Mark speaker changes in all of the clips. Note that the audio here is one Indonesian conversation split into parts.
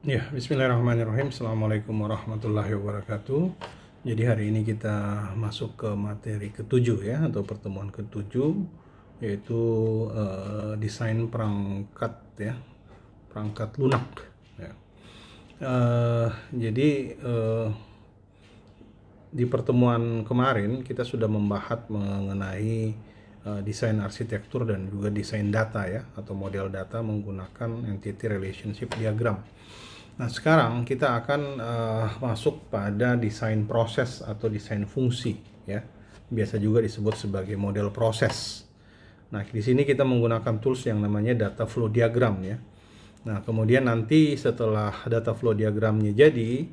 Speaker 1: Ya, bismillahirrahmanirrahim. Assalamualaikum warahmatullahi wabarakatuh. Jadi hari ini kita masuk ke materi ketujuh ya, atau pertemuan ketujuh, yaitu desain perangkat ya, perangkat lunak. Ya. Jadi di pertemuan kemarin kita sudah membahas mengenai desain arsitektur dan juga desain data ya, atau model data menggunakan entity relationship diagram. Nah, sekarang kita akan masuk pada desain proses atau desain fungsi ya. Biasa juga disebut sebagai model proses. Nah, di sini kita menggunakan tools yang namanya data flow diagram ya. Nah, kemudian nanti setelah data flow diagramnya jadi,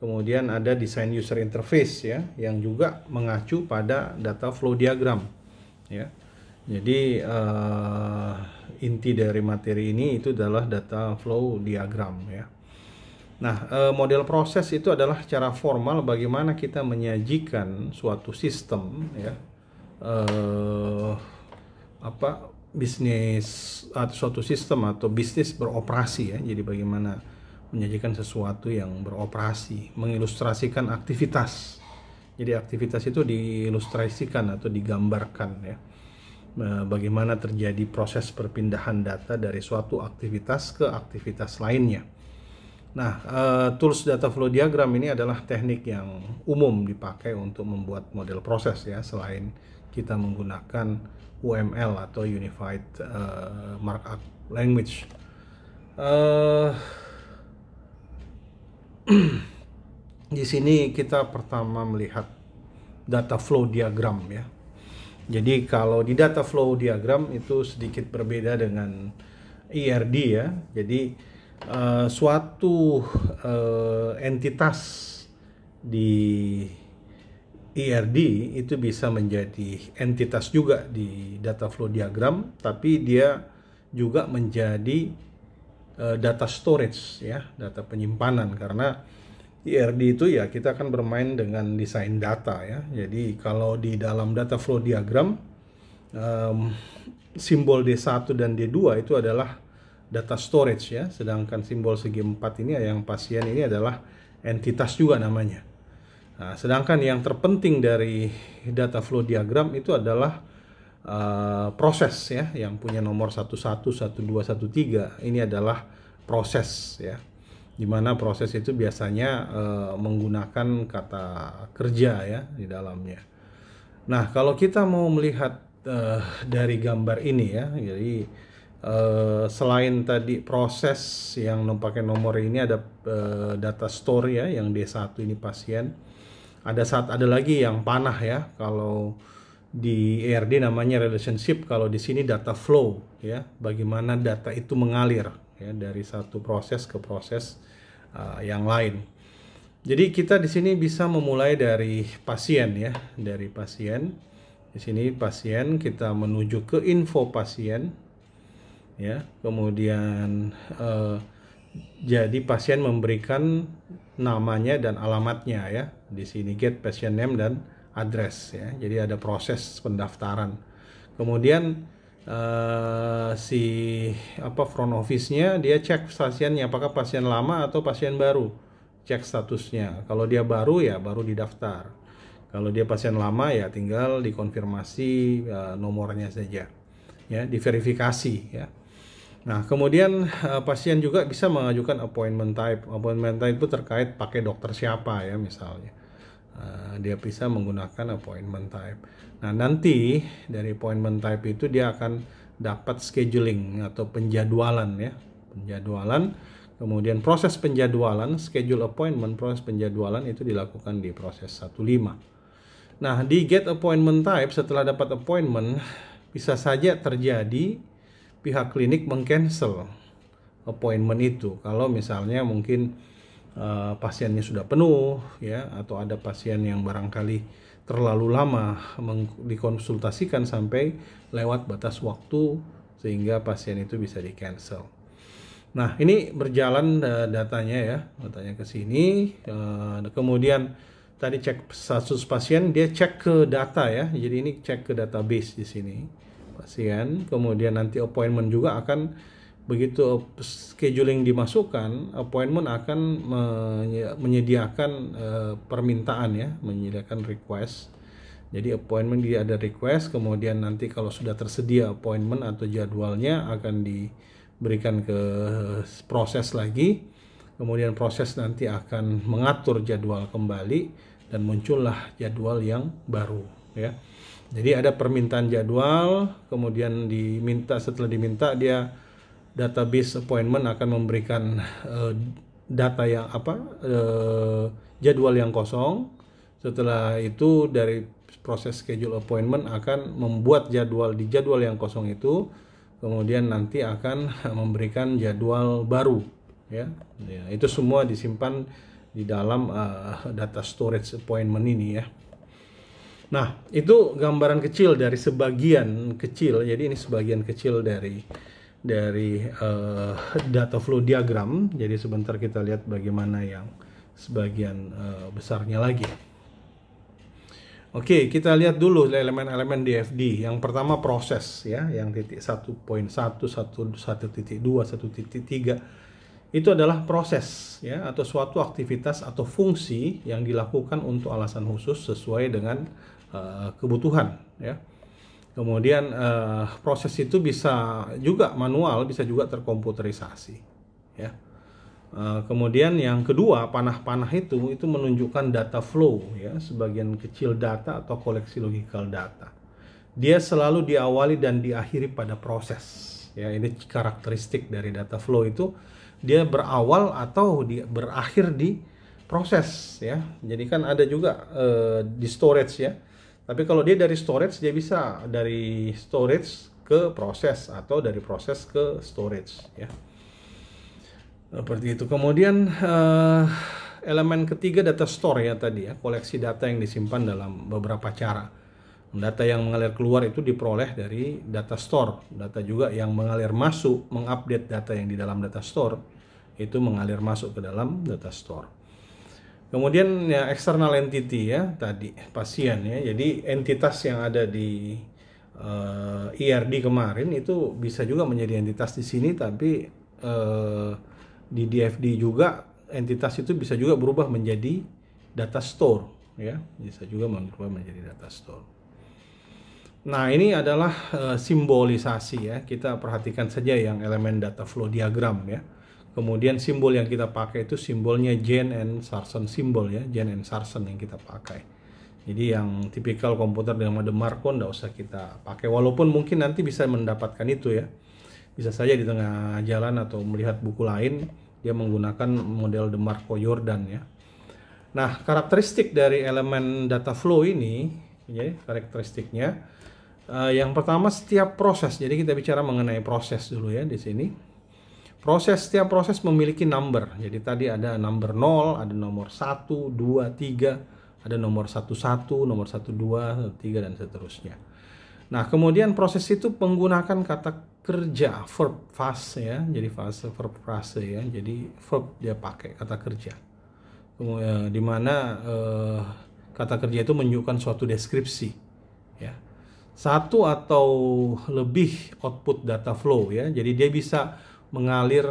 Speaker 1: kemudian ada desain user interface ya, yang juga mengacu pada data flow diagram ya. Jadi inti dari materi ini itu adalah data flow diagram ya. Nah, model proses itu adalah cara formal bagaimana kita menyajikan suatu sistem ya, bisnis atau suatu sistem atau bisnis beroperasi ya. Jadi bagaimana menyajikan sesuatu yang beroperasi, mengilustrasikan aktivitas. Jadi aktivitas itu diilustrasikan atau digambarkan ya. Bagaimana terjadi proses perpindahan data dari suatu aktivitas ke aktivitas lainnya. Nah, tools data flow diagram ini adalah teknik yang umum dipakai untuk membuat model proses ya, selain kita menggunakan UML atau Unified Markup Language. Di sini kita pertama melihat data flow diagram ya. Jadi kalau di data flow diagram itu sedikit berbeda dengan ERD ya. Jadi suatu entitas di ERD itu bisa menjadi entitas juga di data flow diagram, tapi dia juga menjadi data storage ya, data penyimpanan, karena ERD itu ya kita akan bermain dengan desain data ya. Jadi kalau di dalam data flow diagram simbol D1 dan D2 itu adalah data storage ya, sedangkan simbol segi 4 ini yang pasien ini adalah entitas juga namanya. Nah, sedangkan yang terpenting dari data flow diagram itu adalah proses ya, yang punya nomor 11, 12, 13. Ini adalah proses ya, dimana proses itu biasanya menggunakan kata kerja ya di dalamnya. Nah, kalau kita mau melihat dari gambar ini ya, jadi selain tadi proses yang pakai nomor ini, ada data store ya, yang D1 ini pasien. Ada lagi yang panah ya, kalau di ERD namanya relationship, kalau di sini data flow ya, bagaimana data itu mengalir ya dari satu proses ke proses yang lain. Jadi kita di sini bisa memulai dari pasien ya, dari pasien. Di sini pasien, kita menuju ke info pasien. Ya, kemudian jadi pasien memberikan namanya dan alamatnya ya. Di sini get patient name dan address ya. Jadi ada proses pendaftaran. Kemudian si front office-nya dia cek pasiennya apakah pasien lama atau pasien baru. Cek statusnya. Kalau dia baru ya baru didaftar. Kalau dia pasien lama ya tinggal dikonfirmasi nomornya saja. Ya, diverifikasi ya. Nah, kemudian pasien juga bisa mengajukan appointment type. Appointment type itu terkait pakai dokter siapa ya misalnya. Dia bisa menggunakan appointment type. Nah, nanti dari appointment type itu dia akan dapat scheduling atau penjadwalan ya. Penjadwalan, kemudian proses penjadwalan, schedule appointment, proses penjadwalan itu dilakukan di proses 15. Nah, di get appointment type, setelah dapat appointment, bisa saja terjadi pihak klinik meng-cancel appointment itu kalau misalnya mungkin pasiennya sudah penuh ya, atau ada pasien yang barangkali terlalu lama dikonsultasikan sampai lewat batas waktu sehingga pasien itu bisa di-cancel. Nah, ini berjalan datanya ya, datanya ke sini. Kemudian tadi cek status pasien, dia cek ke data ya. Jadi ini cek ke database di sini pasien, kemudian nanti appointment juga akan Begitu scheduling dimasukkan, appointment akan menyediakan permintaan ya, menyediakan request. Jadi appointment dia ada request, kemudian nanti kalau sudah tersedia appointment atau jadwalnya akan diberikan ke proses lagi. Kemudian proses nanti akan mengatur jadwal kembali dan muncullah jadwal yang baru ya. Jadi ada permintaan jadwal, kemudian setelah diminta dia database appointment akan memberikan data yang jadwal yang kosong. Setelah itu dari proses schedule appointment akan membuat jadwal di jadwal yang kosong itu, kemudian nanti akan memberikan jadwal baru ya. Itu semua disimpan di dalam data storage appointment ini ya. Nah, itu gambaran kecil dari sebagian kecil. Jadi ini sebagian kecil dari data flow diagram. Jadi sebentar kita lihat bagaimana yang sebagian besarnya lagi. Oke, kita lihat dulu elemen-elemen DFD. Yang pertama proses ya, yang titik 1.1, 1.2, 1.3 itu adalah proses ya, atau suatu aktivitas atau fungsi yang dilakukan untuk alasan khusus sesuai dengan kebutuhan ya. Kemudian proses itu bisa juga manual, bisa juga terkomputerisasi ya. Kemudian yang kedua, panah-panah itu menunjukkan data flow ya, sebagian kecil data atau koleksi logical data. Dia selalu diawali dan diakhiri pada proses ya. Ini karakteristik dari data flow itu, dia berawal atau berakhir di proses ya. Jadi kan ada juga di storage ya. Tapi kalau dia dari storage, dia bisa dari storage ke proses atau dari proses ke storage ya. Seperti itu. Kemudian elemen ketiga data store ya tadi ya, koleksi data yang disimpan dalam beberapa cara. Data yang mengalir keluar itu diperoleh dari data store. Data juga yang mengalir masuk, mengupdate data yang di dalam data store, itu mengalir masuk ke dalam data store. Kemudian ya external entity ya, tadi pasien ya. Jadi entitas yang ada di ERD kemarin itu bisa juga menjadi entitas di sini, tapi di DFD juga entitas itu bisa juga berubah menjadi data store ya, bisa juga berubah menjadi data store. Nah, ini adalah simbolisasi ya. Kita perhatikan saja yang elemen data flow diagram ya. Kemudian simbol yang kita pakai itu simbolnya Jane and Sarson simbol ya, Jane and Sarson yang kita pakai. Jadi yang tipikal komputer dengan mode Markov nggak usah kita pakai, walaupun mungkin nanti bisa mendapatkan itu ya. Bisa saja di tengah jalan atau melihat buku lain dia menggunakan model de Markov-Jordan ya. Nah, karakteristik dari elemen data flow ini ya, karakteristiknya yang pertama setiap proses. Jadi kita bicara mengenai proses dulu ya di sini. Setiap proses memiliki number. Jadi tadi ada number 0, ada nomor 1, 2, 3, ada nomor 11, nomor 12, 3 dan seterusnya. Nah, kemudian proses itu menggunakan kata kerja, verb fase ya. Jadi verb frase ya. Jadi verb dia pakai kata kerja. Kemudian di mana kata kerja itu menunjukkan suatu deskripsi ya. Satu atau lebih output data flow ya. Jadi dia bisa mengalir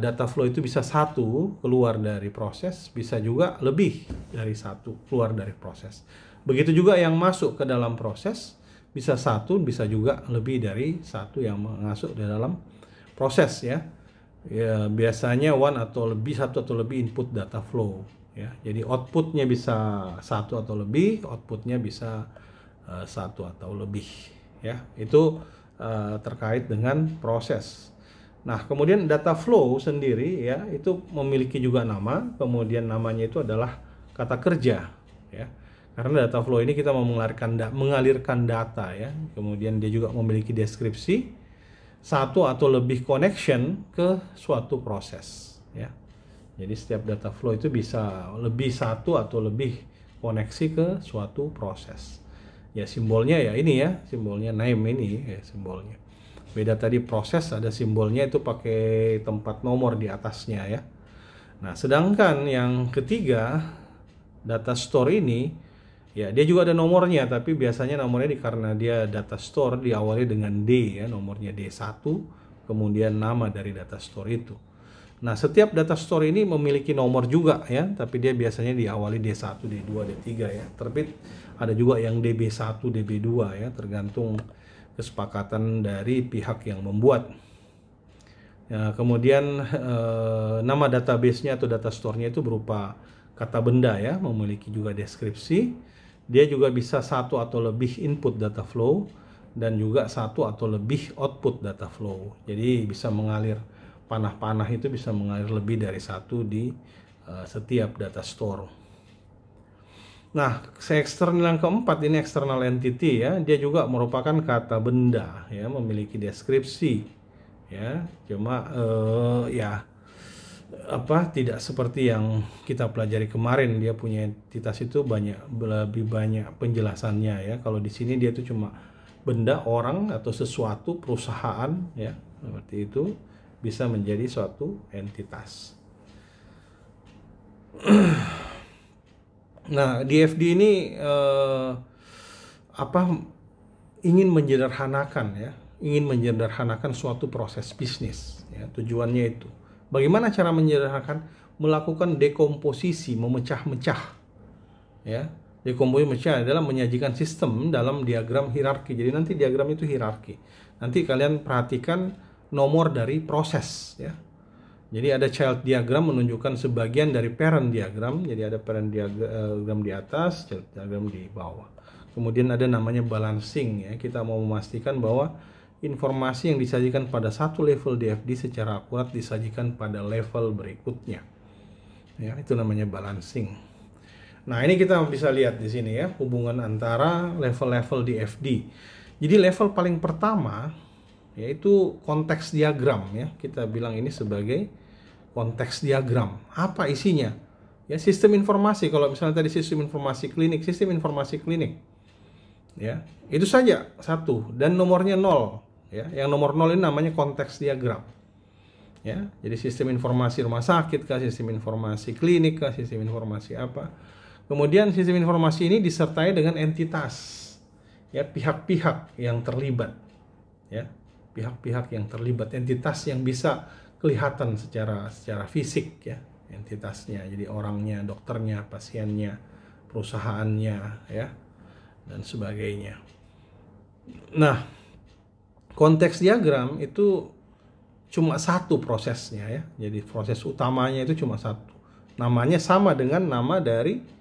Speaker 1: data flow itu bisa satu keluar dari proses, bisa juga lebih dari satu keluar dari proses. Begitu juga yang masuk ke dalam proses, bisa satu, bisa juga lebih dari satu yang masuk di dalam proses ya. Ya biasanya satu atau lebih input data flow ya. Jadi outputnya bisa satu atau lebih, outputnya bisa satu atau lebih ya. Itu terkait dengan proses. Nah, kemudian data flow sendiri ya, itu memiliki juga nama, kemudian namanya itu adalah kata kerja ya. Karena data flow ini kita mau mengalirkan data ya. Kemudian dia juga memiliki deskripsi, satu atau lebih connection ke suatu proses ya. Jadi setiap data flow itu bisa lebih satu atau lebih koneksi ke suatu proses. Ya simbolnya ya ini ya, simbolnya name ini ya simbolnya. Beda tadi proses ada simbolnya itu pakai tempat nomor di atasnya ya. Nah, sedangkan yang ketiga data store ini ya dia juga ada nomornya, tapi biasanya nomornya karena dia data store diawali dengan D ya, nomornya D1, kemudian nama dari data store itu. Nah, setiap data store ini memiliki nomor juga ya, tapi dia biasanya diawali D1, D2, D3 ya. Terbit ada juga yang DB1, DB2 ya, tergantung kesepakatan dari pihak yang membuat. Ya, kemudian nama database-nya atau data store-nya itu berupa kata benda ya, memiliki juga deskripsi. Dia juga bisa satu atau lebih input data flow dan juga satu atau lebih output data flow. Jadi bisa mengalir, panah-panah itu bisa mengalir lebih dari satu di setiap data store. Nah, eksternal yang keempat ini external entity ya, dia juga merupakan kata benda ya, memiliki deskripsi ya. Cuma tidak seperti yang kita pelajari kemarin, dia punya entitas itu lebih banyak penjelasannya ya. Kalau di sini dia itu cuma benda, orang atau sesuatu, perusahaan ya, seperti itu bisa menjadi suatu entitas. Nah, DFD ini ingin menyederhanakan suatu proses bisnis ya, tujuannya itu. Bagaimana cara menyederhanakan? Melakukan dekomposisi, memecah-mecah ya. Dekomposisi mecah adalah menyajikan sistem dalam diagram hierarki. Jadi nanti diagram itu hierarki. Nanti kalian perhatikan nomor dari proses ya. Jadi ada child diagram menunjukkan sebagian dari parent diagram. Jadi ada parent diagram di atas, child diagram di bawah. Kemudian ada namanya balancing ya. Kita mau memastikan bahwa informasi yang disajikan pada satu level DFD secara akurat disajikan pada level berikutnya. Ya, itu namanya balancing. Nah, ini kita bisa lihat di sini ya, hubungan antara level-level DFD. Jadi level paling pertama yaitu konteks diagram ya. Kita bilang ini sebagai konteks diagram. Apa isinya? Ya, sistem informasi. Kalau misalnya tadi sistem informasi klinik. Ya, itu saja satu dan nomornya 0 ya. Yang nomor 0 ini namanya konteks diagram. Ya, jadi sistem informasi rumah sakit kah, sistem informasi klinik kah, sistem informasi apa. Kemudian sistem informasi ini disertai dengan entitas. Ya, pihak-pihak yang terlibat. Ya, pihak-pihak yang terlibat, entitas yang bisa kelihatan secara fisik ya, entitasnya. Jadi orangnya, dokternya, pasiennya, perusahaannya ya, dan sebagainya. Nah, konteks diagram itu cuma satu prosesnya ya. Jadi proses utamanya itu cuma satu. Namanya sama dengan nama dari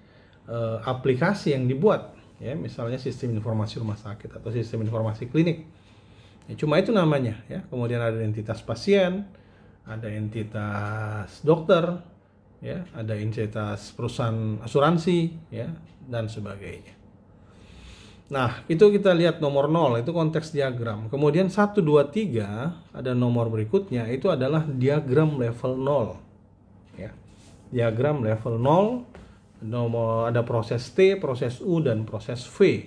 Speaker 1: aplikasi yang dibuat ya, misalnya sistem informasi rumah sakit atau sistem informasi klinik. Ya, cuma itu namanya ya. Kemudian ada entitas pasien, ada entitas dokter, ya, ada entitas perusahaan asuransi ya, dan sebagainya. Nah, itu kita lihat nomor 0 itu konteks diagram. Kemudian 1 2 3 ada nomor berikutnya, itu adalah diagram level 0. Ya. Diagram level 0, nomor ada proses T, proses U dan proses V.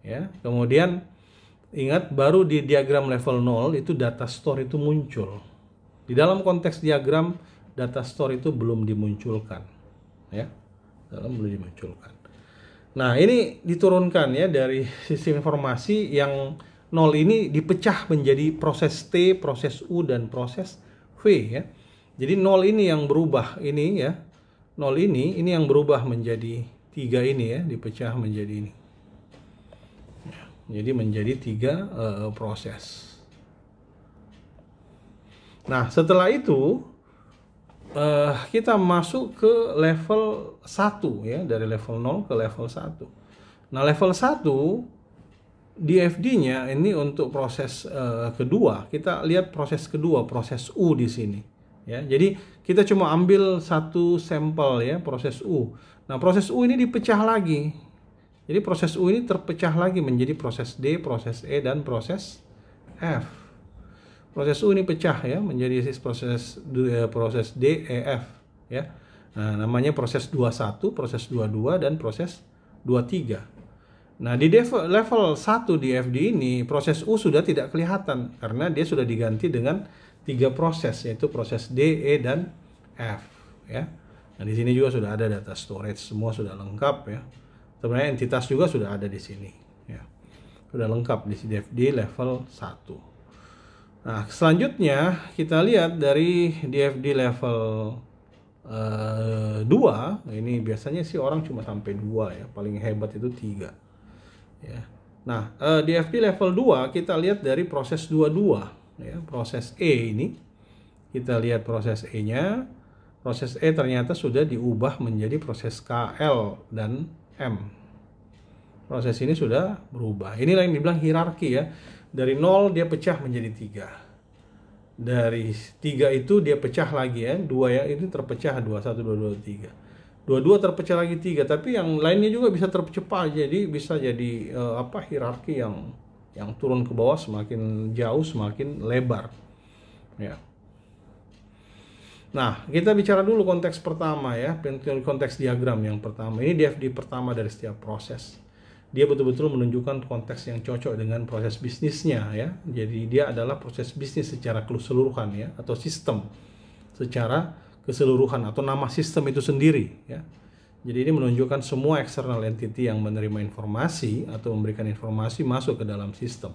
Speaker 1: Ya. Kemudian ingat, baru di diagram level 0 itu data store itu muncul. Di dalam konteks diagram data store itu belum dimunculkan. Ya. Belum dimunculkan. Nah, ini diturunkan ya dari sistem informasi yang 0 ini dipecah menjadi proses T, proses U dan proses V ya. Jadi 0 ini yang berubah ini ya. 0 ini yang berubah menjadi 3 ini ya, dipecah menjadi ini. Jadi menjadi 3 proses. Nah, setelah itu kita masuk ke level 1 ya, dari level 0 ke level 1. Nah, level 1 DFD-nya ini untuk proses kedua. Kita lihat proses kedua, proses U di sini ya. Jadi kita cuma ambil satu sampel ya, proses U. Nah, proses U ini dipecah lagi. Jadi proses U ini terpecah lagi menjadi proses D, proses E dan proses F. Proses U ini pecah ya menjadi proses D, E, F ya. Nah, namanya proses 21, proses 22 dan proses 23. Nah, di level 1 di FD ini proses U sudah tidak kelihatan karena dia sudah diganti dengan 3 proses, yaitu proses D, E dan F ya. Nah, di sini juga sudah ada data storage, semua sudah lengkap ya. Sebenarnya entitas juga sudah ada di sini ya. Sudah lengkap di DFD level 1. Nah, selanjutnya kita lihat dari DFD level 2, ini biasanya sih orang cuma sampai 2 ya, paling hebat itu 3 ya. Nah, DFD level 2 kita lihat dari proses 22 ya, proses E ini. Kita lihat proses E-nya. Proses E ternyata sudah diubah menjadi proses KL dan M. Proses ini sudah berubah. Inilah yang dibilang hierarki ya. Dari 0 dia pecah menjadi 3. Dari 3 itu dia pecah lagi ya, 2 ya, ini terpecah 2, 1, 2, 2, 3. 2 terpecah lagi 3, tapi yang lainnya juga bisa terpecah, jadi bisa jadi hierarki yang turun ke bawah semakin jauh semakin lebar ya. Nah, kita bicara dulu konteks pertama ya, konteks diagram yang pertama. Ini DFD pertama dari setiap proses. Dia betul-betul menunjukkan konteks yang cocok dengan proses bisnisnya ya. Jadi dia adalah proses bisnis secara keseluruhan ya, atau sistem secara keseluruhan, atau nama sistem itu sendiri ya. Jadi ini menunjukkan semua external entity yang menerima informasi atau memberikan informasi masuk ke dalam sistem.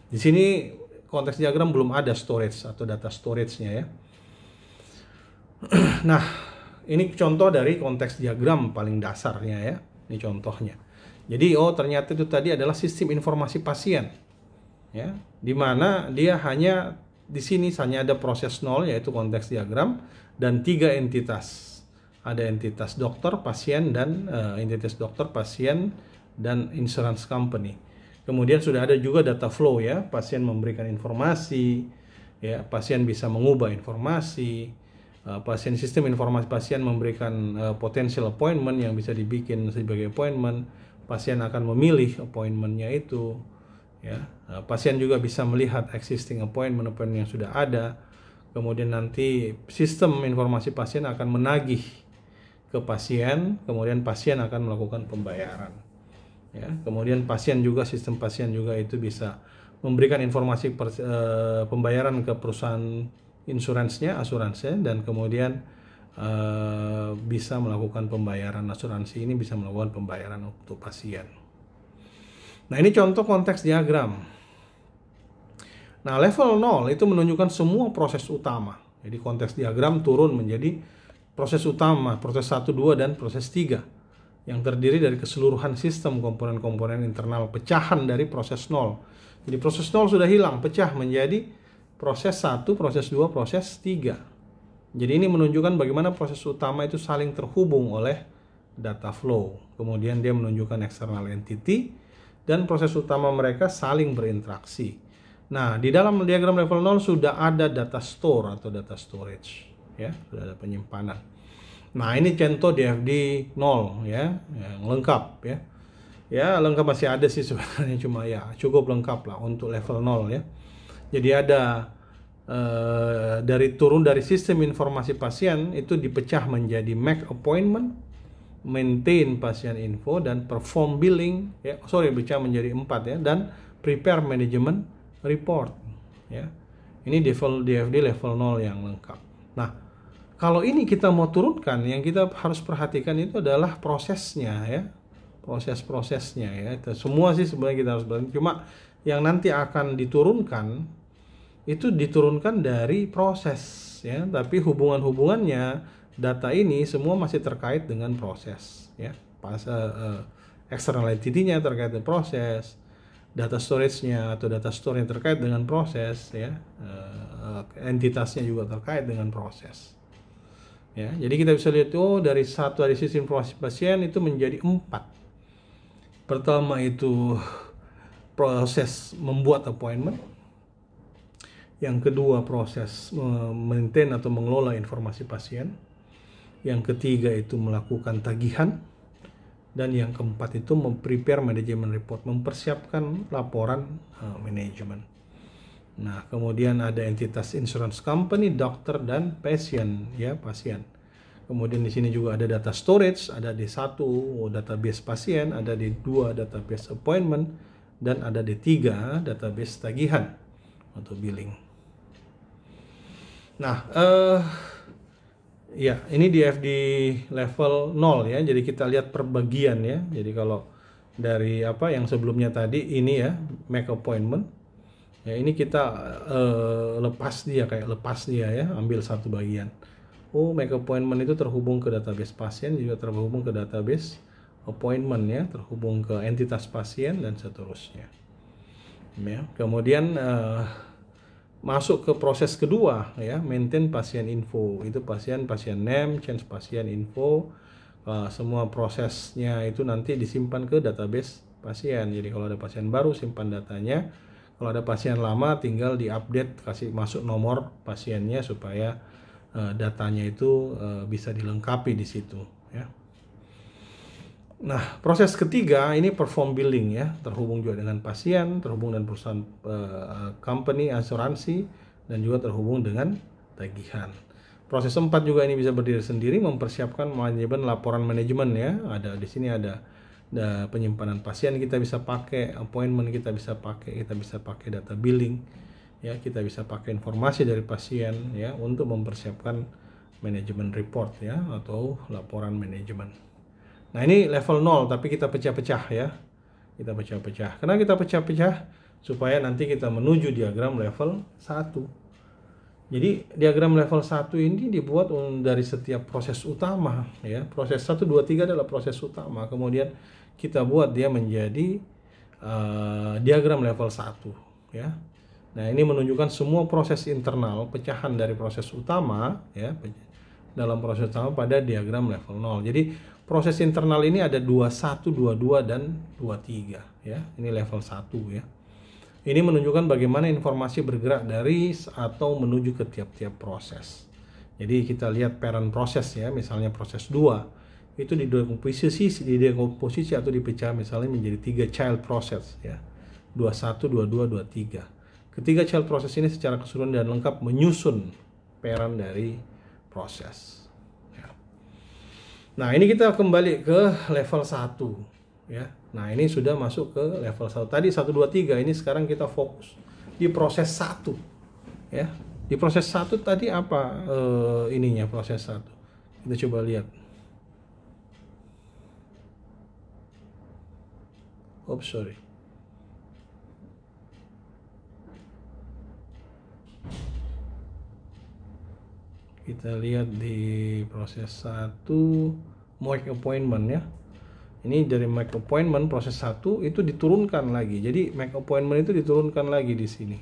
Speaker 1: Di sini konteks diagram belum ada storage atau data storage-nya ya. Nah, ini contoh dari konteks diagram paling dasarnya ya. Ini contohnya. Jadi ternyata itu tadi adalah sistem informasi pasien ya, di mana dia hanya di sini hanya ada proses 0 yaitu konteks diagram dan 3 entitas. Ada entitas dokter, pasien, dan entitas dokter, pasien, dan insurance company. Kemudian sudah ada juga data flow ya, pasien memberikan informasi ya, pasien bisa mengubah informasi, pasien, sistem informasi pasien memberikan potential appointment yang bisa dibikin sebagai appointment. Pasien akan memilih appointment-nya itu ya. Pasien juga bisa melihat existing appointment yang sudah ada. Kemudian nanti sistem informasi pasien akan menagih ke pasien, kemudian pasien akan melakukan pembayaran ya. Kemudian pasien juga, sistem pasien juga itu bisa memberikan informasi pembayaran ke perusahaan asuransinya, dan kemudian bisa melakukan pembayaran, asuransi ini bisa melakukan pembayaran untuk pasien. Nah, ini contoh konteks diagram. Nah, level 0 itu menunjukkan semua proses utama. Jadi konteks diagram turun menjadi proses utama, proses 1, 2, dan proses 3 yang terdiri dari keseluruhan sistem komponen-komponen internal, pecahan dari proses 0. Jadi proses 0 sudah hilang, pecah menjadi proses 1, proses 2, proses 3. Jadi ini menunjukkan bagaimana proses utama itu saling terhubung oleh data flow. Kemudian dia menunjukkan external entity dan proses utama mereka saling berinteraksi. Nah, di dalam diagram level 0 sudah ada data store atau data storage ya, sudah ada penyimpanan. Nah, ini contoh DFD 0 ya, yang lengkap ya. Ya, lengkap masih ada sih sebenarnya, cuma ya cukup lengkap lah untuk level 0 ya. Jadi ada turun dari sistem informasi pasien itu dipecah menjadi make appointment, maintain pasien info, dan perform billing ya, pecah menjadi 4 ya, dan prepare management report ya. Ini DFD level 0 yang lengkap. Nah, kalau ini kita mau turunkan, yang kita harus perhatikan itu adalah prosesnya ya, proses-prosesnya ya. Itu semua sih sebenarnya kita harus perhatikan, cuma yang nanti akan diturunkan itu diturunkan dari proses ya, tapi hubungan-hubungannya data ini semua masih terkait dengan proses ya. External entity-nya terkait dengan proses, data storage-nya atau data store-nya terkait dengan proses ya, entitasnya juga terkait dengan proses ya. Jadi kita bisa lihat dari sistem informasi pasien itu menjadi 4. Pertama itu proses membuat appointment. Yang kedua proses maintain atau mengelola informasi pasien. Yang ketiga itu melakukan tagihan. Dan yang keempat itu prepare management report, mempersiapkan laporan manajemen. Nah, kemudian ada entitas insurance company, dokter, dan pasien ya, pasien. Kemudian di sini juga ada data storage, ada di 1 database pasien, ada di 2 database appointment, dan ada di 3 database tagihan atau billing. Nah, ya ini DFD level 0 ya. Jadi kita lihat per bagian ya. Jadi kalau dari yang sebelumnya tadi ini ya, make appointment. Ya, ini kita lepas dia ya, ambil satu bagian. Oh, make appointment itu terhubung ke database pasien, juga terhubung ke database appointment ya, terhubung ke entitas pasien dan seterusnya. Ya, kemudian masuk ke proses kedua ya, maintain pasien info. Itu pasien name, change pasien info. Semua prosesnya itu nanti disimpan ke database pasien. Jadi kalau ada pasien baru simpan datanya. Kalau ada pasien lama tinggal diupdate, kasih masuk nomor pasiennya supaya datanya itu bisa dilengkapi di situ ya. Nah, proses ketiga ini perform billing ya, terhubung juga dengan pasien, terhubung dengan perusahaan company asuransi, dan juga terhubung dengan tagihan. Proses 4 juga ini bisa berdiri sendiri, mempersiapkan manajemen laporan manajemen ya. Ada di sini ada penyimpanan pasien kita bisa pakai, appointment kita bisa pakai data billing ya, kita bisa pakai informasi dari pasien ya untuk mempersiapkan manajemen report ya atau laporan manajemen. Nah, ini level 0 tapi kita pecah-pecah ya. Kita pecah-pecah. Karena kita pecah-pecah supaya nanti kita menuju diagram level 1. Jadi diagram level 1 ini dibuat dari setiap proses utama ya. Proses 1, 2, 3 adalah proses utama. Kemudian kita buat dia menjadi diagram level 1 ya. Nah, ini menunjukkan semua proses internal, pecahan dari proses utama ya, dalam proses utama pada diagram level 0. Jadi proses internal ini ada 21, 22 dan 23 ya. Ini level 1 ya. Ini menunjukkan bagaimana informasi bergerak dari atau menuju ke tiap-tiap proses. Jadi kita lihat parent proses ya, misalnya proses 2 itu didekomposisi atau dipecah misalnya menjadi 3 child process ya. 21, 22, 23. Ketiga child process ini secara keseluruhan dan lengkap menyusun parent dari proses. Ya. Nah, ini kita kembali ke level 1 ya. Nah, ini sudah masuk ke level 1. Tadi 1, 2, 3, ini sekarang kita fokus di proses 1 ya. Di proses 1 tadi apa ininya proses 1? Kita coba lihat. Oops, sorry. Kita lihat di proses 1 make appointment ya. Ini dari make appointment proses 1 itu diturunkan lagi. Jadi make appointment itu diturunkan lagi di sini.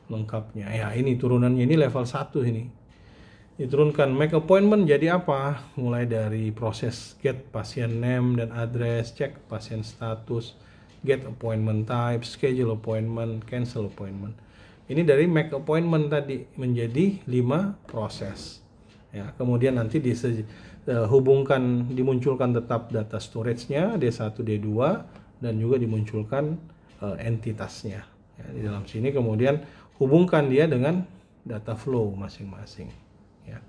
Speaker 1: Lengkapnya. Ya, ini turunannya ini level 1 ini. Diturunkan make appointment jadi apa? Mulai dari proses get pasien name dan address, cek pasien status, get appointment type, schedule appointment, cancel appointment. Ini dari make appointment tadi menjadi 5 proses. Ya, kemudian nanti dimunculkan tetap data storage-nya D1, D2 dan juga dimunculkan entitasnya. Ya, di dalam sini kemudian hubungkan dia dengan data flow masing-masing. Ya.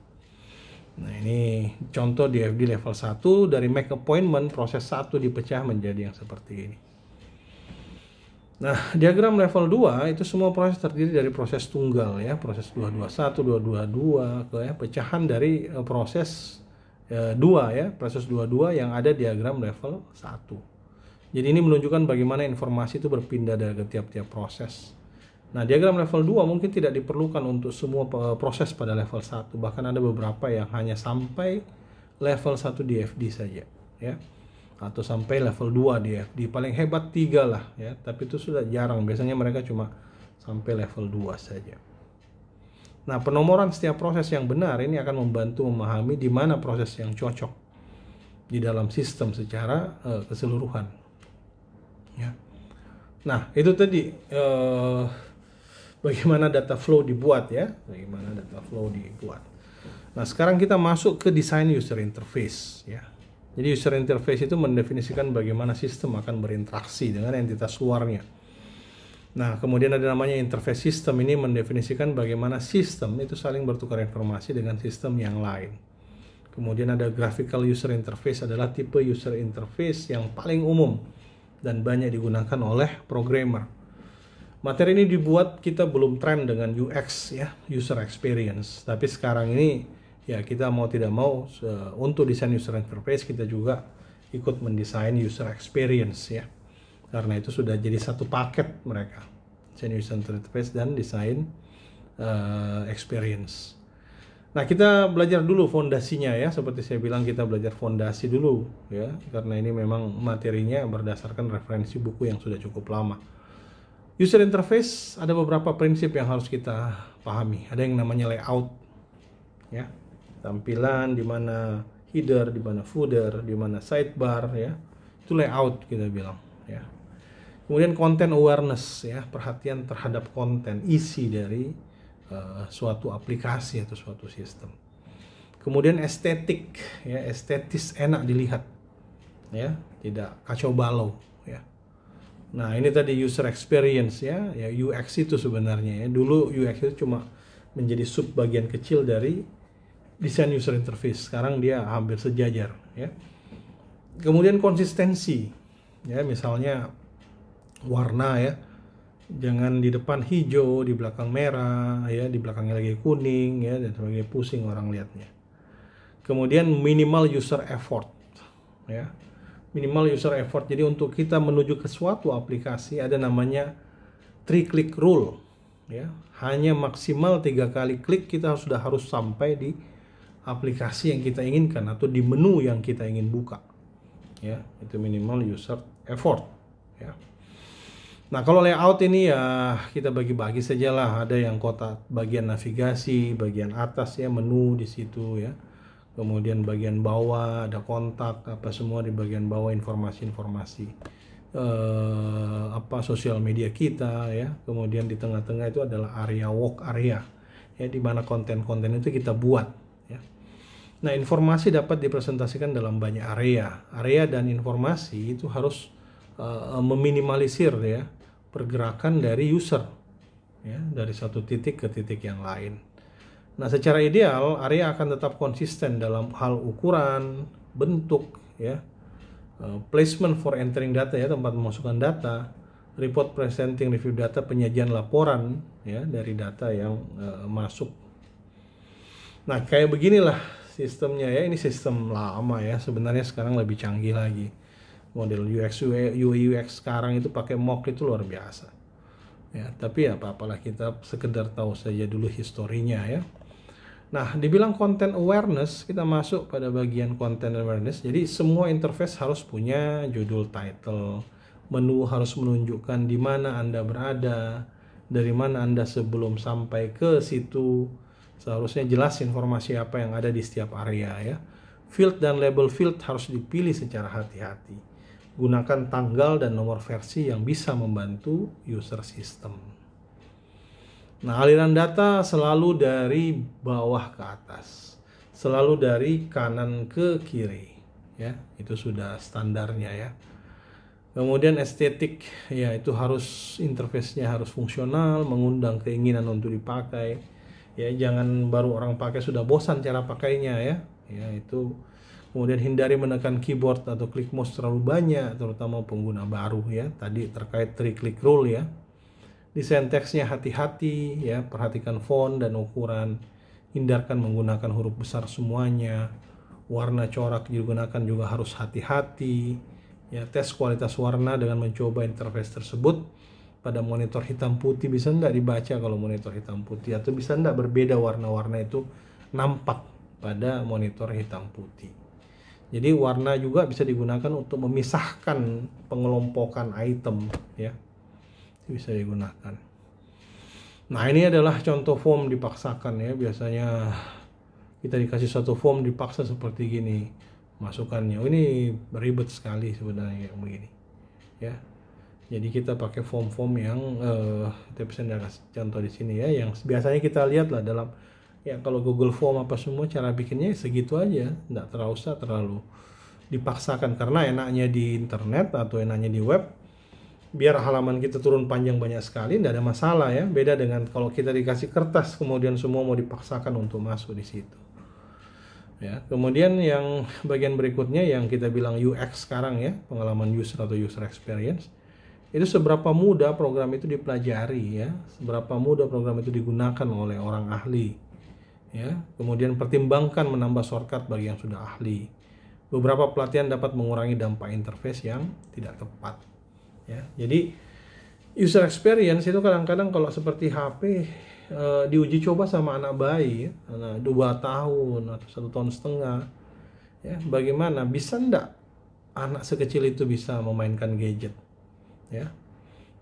Speaker 1: Nah, ini contoh DFD level 1 dari make appointment proses 1 dipecah menjadi yang seperti ini. Nah, diagram level 2 itu semua proses terdiri dari proses tunggal ya, proses 221, 222 ke ya, pecahan dari proses 2 ya, proses 22 yang ada diagram level 1. Jadi ini menunjukkan bagaimana informasi itu berpindah dari tiap-tiap proses. Nah, diagram level 2 mungkin tidak diperlukan untuk semua proses pada level 1. Bahkan ada beberapa yang hanya sampai level 1 DFD saja. Ya. Atau sampai level 2 DFD. Paling hebat 3 lah. Ya. Tapi itu sudah jarang. Biasanya mereka cuma sampai level 2 saja. Nah, penomoran setiap proses yang benar ini akan membantu memahami di mana proses yang cocok di dalam sistem secara keseluruhan. Ya. Nah, itu tadi bagaimana data flow dibuat ya, bagaimana data flow dibuat. Nah, sekarang kita masuk ke desain user interface ya. Jadi user interface itu mendefinisikan bagaimana sistem akan berinteraksi dengan entitas luarnya. Nah, kemudian ada namanya interface system, ini mendefinisikan bagaimana sistem itu saling bertukar informasi dengan sistem yang lain. Kemudian ada graphical user interface, adalah tipe user interface yang paling umum dan banyak digunakan oleh programmer. Materi ini dibuat kita belum tren dengan UX ya, user experience. Tapi sekarang ini ya kita mau tidak mau untuk desain user interface kita juga ikut mendesain user experience ya. Karena itu sudah jadi satu paket mereka. desain user interface dan desain experience. Nah, kita belajar dulu fondasinya ya, seperti saya bilang kita belajar fondasi dulu ya, karena ini memang materinya berdasarkan referensi buku yang sudah cukup lama. User interface ada beberapa prinsip yang harus kita pahami. Ada yang namanya layout ya, tampilan di mana header, di mana footer, di mana sidebar ya, itu layout kita bilang ya. Kemudian content awareness ya, perhatian terhadap konten, isi dari suatu aplikasi atau suatu sistem. Kemudian estetik ya, estetis, enak dilihat ya, tidak kacau balau ya. Nah, ini tadi user experience ya, UX itu sebenarnya ya. Dulu UX itu cuma menjadi sub bagian kecil dari desain user interface. Sekarang dia hampir sejajar ya. Kemudian konsistensi ya, misalnya warna ya, jangan di depan hijau, di belakang merah ya, di belakangnya lagi kuning ya, dan sebagainya, pusing orang lihatnya. Kemudian minimal user effort ya, minimal user effort. Jadi untuk kita menuju ke suatu aplikasi ada namanya 3 click rule ya, hanya maksimal 3 kali klik kita sudah harus sampai di aplikasi yang kita inginkan atau di menu yang kita ingin buka ya, itu minimal user effort ya. Nah, kalau layout ini ya kita bagi-bagi saja lah. Ada yang kotak bagian navigasi, bagian atas ya menu di situ ya. Kemudian bagian bawah ada kontak, apa semua di bagian bawah informasi-informasi sosial media kita ya. Kemudian di tengah-tengah itu adalah area work area ya, di mana konten-konten itu kita buat ya. Nah, informasi dapat dipresentasikan dalam banyak area. Area dan informasi itu harus meminimalisir ya pergerakan dari user ya, dari satu titik ke titik yang lain. Nah, secara ideal area akan tetap konsisten dalam hal ukuran, bentuk ya, placement for entering data ya, tempat memasukkan data, report presenting review data, penyajian laporan ya dari data yang masuk. Nah, kayak beginilah sistemnya ya. Ini sistem lama ya, sebenarnya sekarang lebih canggih lagi. Model UI UX sekarang itu pakai mock itu luar biasa ya, tapi ya apalah kita sekedar tahu saja dulu historinya ya. Nah, dibilang content awareness, kita masuk pada bagian content awareness. Jadi semua interface harus punya judul, title, menu harus menunjukkan di mana Anda berada, dari mana Anda sebelum sampai ke situ, seharusnya jelas informasi apa yang ada di setiap area ya. Field dan label field harus dipilih secara hati-hati. Gunakan tanggal dan nomor versi yang bisa membantu user system. Nah, aliran data selalu dari bawah ke atas, selalu dari kanan ke kiri ya, itu sudah standarnya ya. Kemudian estetik ya, itu harus interface-nya harus fungsional, mengundang keinginan untuk dipakai ya, jangan baru orang pakai sudah bosan cara pakainya ya itu. Kemudian hindari menekan keyboard atau klik mouse terlalu banyak, terutama pengguna baru ya. Tadi terkait 3 click rule ya. Desain teksnya hati-hati ya, perhatikan font dan ukuran. Hindarkan menggunakan huruf besar semuanya. Warna corak digunakan juga harus hati-hati. Ya, tes kualitas warna dengan mencoba interface tersebut pada monitor hitam putih. Bisa enggak dibaca kalau monitor hitam putih, atau bisa enggak berbeda warna-warna itu nampak pada monitor hitam putih. Jadi warna juga bisa digunakan untuk memisahkan pengelompokan item ya, bisa digunakan. Nah, ini adalah contoh form dipaksakan ya. Biasanya kita dikasih satu form dipaksa seperti gini masukannya. Ini ribet sekali sebenarnya yang begini ya. Jadi kita pakai form-form yang kita bisa kasih contoh di sini ya, yang biasanya kita lihat lah dalam ya, kalau Google Form apa semua cara bikinnya segitu aja, nggak terlalu dipaksakan, karena enaknya di internet atau enaknya di web, biar halaman kita turun panjang banyak sekali, nggak ada masalah ya. Beda dengan kalau kita dikasih kertas kemudian semua mau dipaksakan untuk masuk di situ. Ya, kemudian yang bagian berikutnya yang kita bilang UX sekarang ya, pengalaman user atau user experience. Itu seberapa mudah program itu dipelajari ya, seberapa mudah program itu digunakan oleh orang ahli. Ya, kemudian pertimbangkan menambah shortcut bagi yang sudah ahli. Beberapa pelatihan dapat mengurangi dampak interface yang tidak tepat. Ya, jadi User experience itu kadang-kadang kalau seperti HP diuji coba sama anak bayi, ya, anak 2 tahun atau 1,5 tahun, ya, bagaimana bisa ndak anak sekecil itu bisa memainkan gadget, ya.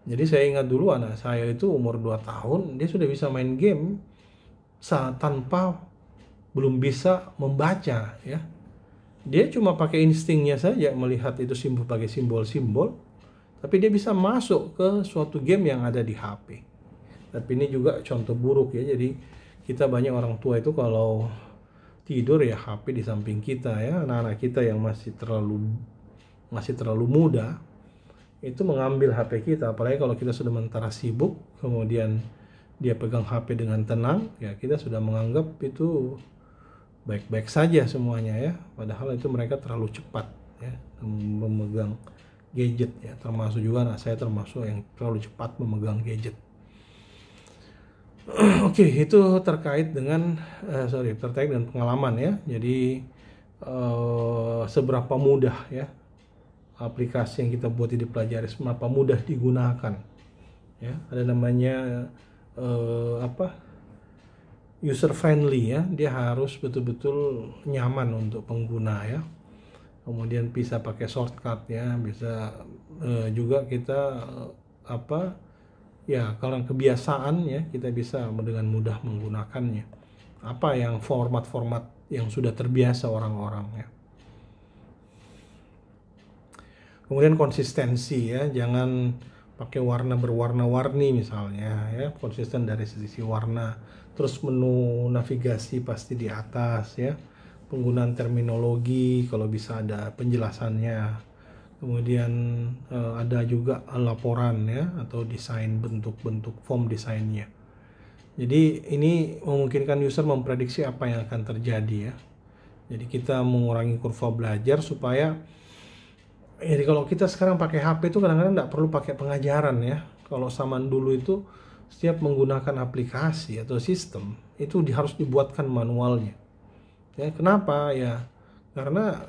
Speaker 1: Jadi saya ingat dulu anak saya itu umur 2 tahun dia sudah bisa main game tanpa belum bisa membaca, ya. Dia cuma pakai instingnya saja melihat itu sebagai simbol-simbol, tapi dia bisa masuk ke suatu game yang ada di HP. Tapi ini juga contoh buruk, ya. Jadi kita banyak orang tua itu kalau tidur ya HP di samping kita, ya. Anak-anak kita yang masih terlalu muda itu mengambil HP kita, apalagi kalau kita sudah mentara sibuk, kemudian dia pegang HP dengan tenang, ya kita sudah menganggap itu baik-baik saja semuanya, ya. Padahal itu mereka terlalu cepat, ya, memegang gadget, ya. Termasuk juga anak saya termasuk yang terlalu cepat memegang gadget. Oke, itu terkait dengan pengalaman, ya. Jadi seberapa mudah, ya, aplikasi yang kita buat ini dipelajari, seberapa mudah digunakan, ya. Ada namanya user friendly, ya. Dia harus betul-betul nyaman untuk pengguna, ya. Kemudian bisa pakai shortcut, ya. Bisa juga kita ya kalau kebiasaan, ya, kita bisa dengan mudah menggunakannya. Apa yang format-format yang sudah terbiasa orang-orang, ya. Kemudian konsistensi, ya, jangan pakai warna berwarna-warni misalnya, ya, konsisten dari sisi warna. Terus menu navigasi pasti di atas, ya. Penggunaan terminologi kalau bisa ada penjelasannya. Kemudian ada juga laporan, ya, atau desain bentuk-bentuk form desainnya. Jadi ini memungkinkan user memprediksi apa yang akan terjadi, ya. Jadi kita mengurangi kurva belajar supaya, jadi kalau kita sekarang pakai HP itu kadang-kadang nggak perlu pakai pengajaran, ya. Kalau zaman dulu itu setiap menggunakan aplikasi atau sistem itu harus dibuatkan manualnya. Ya, kenapa? Ya, karena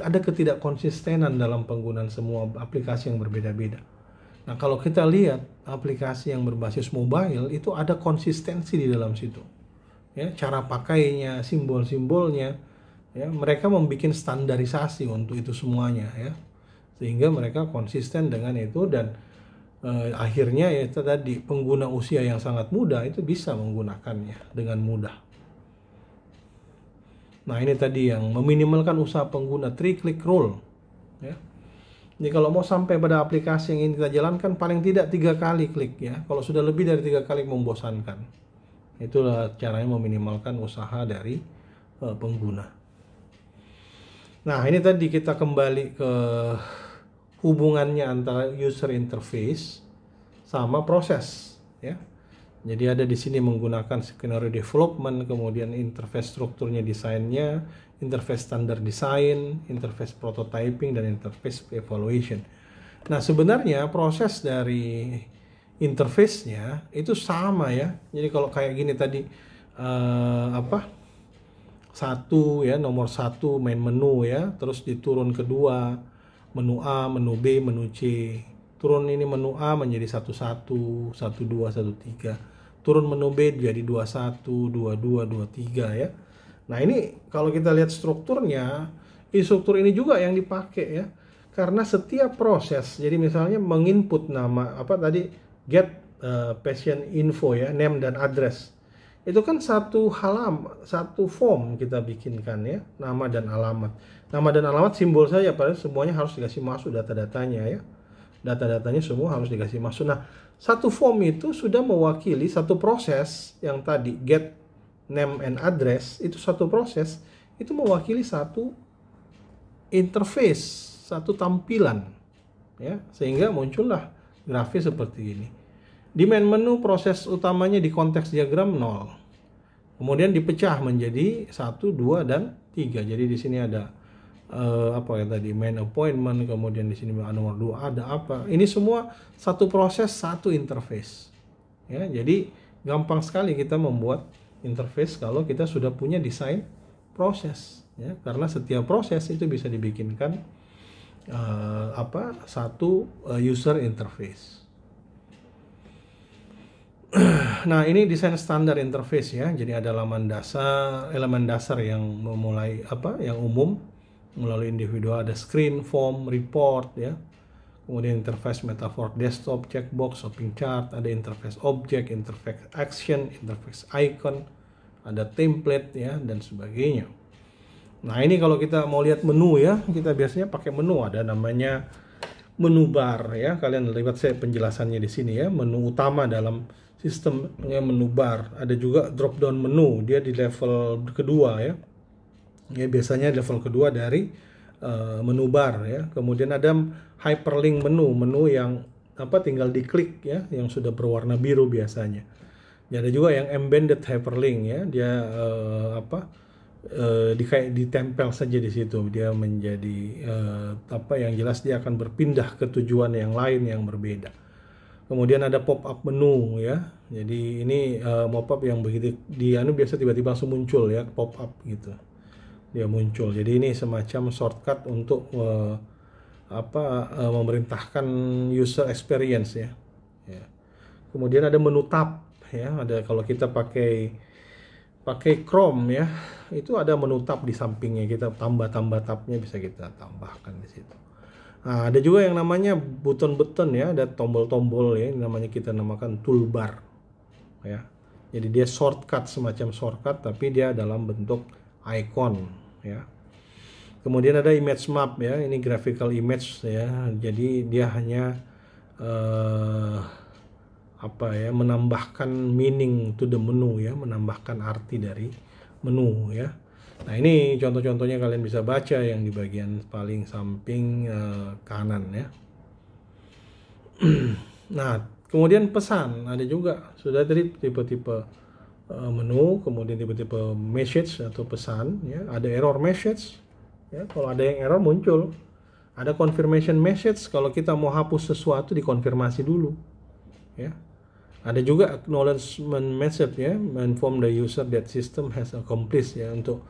Speaker 1: ada ketidakkonsistenan dalam penggunaan semua aplikasi yang berbeda-beda. Nah, kalau kita lihat aplikasi yang berbasis mobile itu ada konsistensi di dalam situ. Ya, cara pakainya, simbol-simbolnya, ya, mereka membuat standarisasi untuk itu semuanya, ya, sehingga mereka konsisten dengan itu dan akhirnya ya itu tadi pengguna usia yang sangat muda itu bisa menggunakannya dengan mudah. Nah, ini tadi yang meminimalkan usaha pengguna 3-click rule, ya. Jadi kalau mau sampai pada aplikasi yang ingin kita jalankan paling tidak 3 kali klik, ya. Kalau sudah lebih dari 3 kali membosankan. Itulah caranya meminimalkan usaha dari pengguna. Nah, ini tadi kita kembali ke hubungannya antara user interface sama proses, ya. Jadi ada di sini menggunakan skenario development, kemudian interface strukturnya, desainnya, interface standar design, interface prototyping, dan interface evaluation. Nah, sebenarnya proses dari interface-nya itu sama, ya. Jadi kalau kayak gini tadi nomor 1 main menu, ya, terus diturun kedua menu A, menu B, menu C. Turun ini menu A menjadi 11, 12, 13. Turun menu B jadi 21, 22, 23, ya. Nah, ini kalau kita lihat strukturnya, struktur ini juga yang dipakai, ya. Karena setiap proses, jadi misalnya menginput nama get patient info, ya, name dan address. Itu kan satu form kita bikinkan, ya, nama dan alamat. Nama dan alamat simbol saja, padahal semuanya harus dikasih masuk data-datanya, ya. Data-datanya semua harus dikasih masuk. Nah, satu form itu sudah mewakili satu proses yang tadi get name and address, itu satu proses, itu mewakili satu interface, satu tampilan, ya, sehingga muncullah grafis seperti ini. Di main menu proses utamanya di konteks diagram 0. Kemudian dipecah menjadi 1, 2, dan 3. Jadi di sini ada main appointment, kemudian di sini nomor 2 ada apa. Ini semua satu proses, satu interface. Ya, jadi gampang sekali kita membuat interface kalau kita sudah punya desain proses, ya, karena setiap proses itu bisa dibikinkan satu user interface. Nah, ini desain standar interface ya. Jadi ada elemen dasar yang yang umum melalui individual, ada screen, form, report ya. Kemudian interface metaphor desktop, checkbox, shopping chart, ada interface object, interface action, interface icon, ada template ya dan sebagainya. Nah, ini kalau kita mau lihat menu ya, kita biasanya pakai menu, ada namanya menu bar ya. Kalian lihat saya penjelasannya di sini ya. Menu utama dalam sistemnya menu bar. Ada juga drop down menu, dia di level kedua ya. Ya, biasanya level kedua dari menu bar ya. Kemudian ada hyperlink menu yang tinggal diklik ya, yang sudah berwarna biru biasanya. Ya, ada juga yang embedded hyperlink ya, dia kayak ditempel saja di situ, dia menjadi yang jelas dia akan berpindah ke tujuan yang lain yang berbeda. Kemudian ada pop-up menu ya, jadi ini pop-up yang begitu biasa tiba-tiba langsung muncul ya, pop-up gitu, dia muncul. Jadi ini semacam shortcut untuk memerintahkan user experience ya. Kemudian ada menu tab ya, ada kalau kita pakai Chrome ya, itu ada menu tab di sampingnya, kita tambah tabnya bisa kita tambahkan di situ. Nah, ada juga yang namanya button ya, ada tombol-tombol ya, kita namakan toolbar ya. Jadi dia semacam shortcut tapi dia dalam bentuk icon ya. Kemudian ada image map ya, ini graphical image ya. Jadi dia hanya menambahkan meaning to the menu ya, menambahkan arti dari menu ya. Nah, ini contoh-contohnya kalian bisa baca yang di bagian paling samping kanan ya. Nah, kemudian pesan ada juga, sudah dari tipe-tipe menu, kemudian tipe-tipe message atau pesan ya. Ada error message ya, kalau ada yang error muncul. Ada confirmation message, kalau kita mau hapus sesuatu dikonfirmasi dulu ya. Ada juga acknowledgement message ya, inform the user that system has accomplished ya, untuk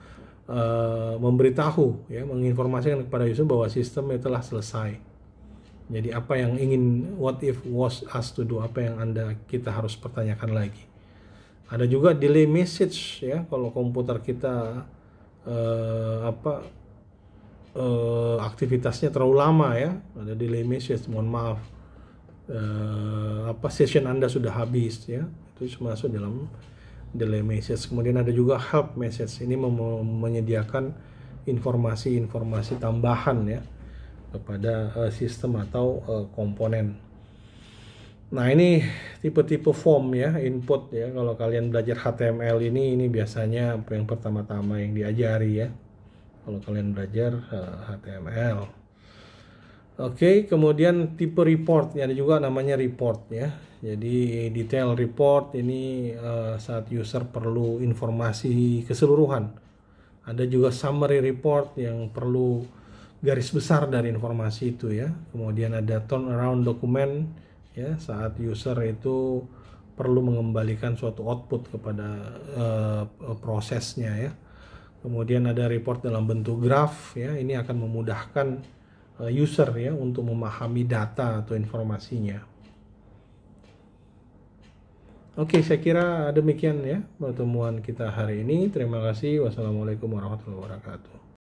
Speaker 1: memberitahu ya, menginformasikan kepada user bahwa sistemnya telah selesai. Jadi apa yang what if was asked to do, apa yang kita harus pertanyakan lagi. Ada juga delay message ya, kalau komputer kita aktivitasnya terlalu lama ya, ada delay message, mohon maaf session Anda sudah habis ya, itu masuk dalam delay message. Kemudian ada juga help message, ini menyediakan informasi-informasi tambahan ya kepada sistem atau komponen. Nah, ini tipe-tipe form ya, input ya. Kalau kalian belajar HTML ini biasanya yang pertama-tama yang diajari ya, kalau kalian belajar HTML. Oke, kemudian tipe report ya, ada juga namanya report ya. Jadi detail report ini saat user perlu informasi keseluruhan. Ada juga summary report yang perlu garis besar dari informasi itu ya. Kemudian ada turnaround document ya, saat user itu perlu mengembalikan suatu output kepada prosesnya ya. Kemudian ada report dalam bentuk graf ya, ini akan memudahkan user ya untuk memahami data atau informasinya. Oke, saya kira demikian ya pertemuan kita hari ini. Terima kasih. Wassalamualaikum warahmatullahi wabarakatuh.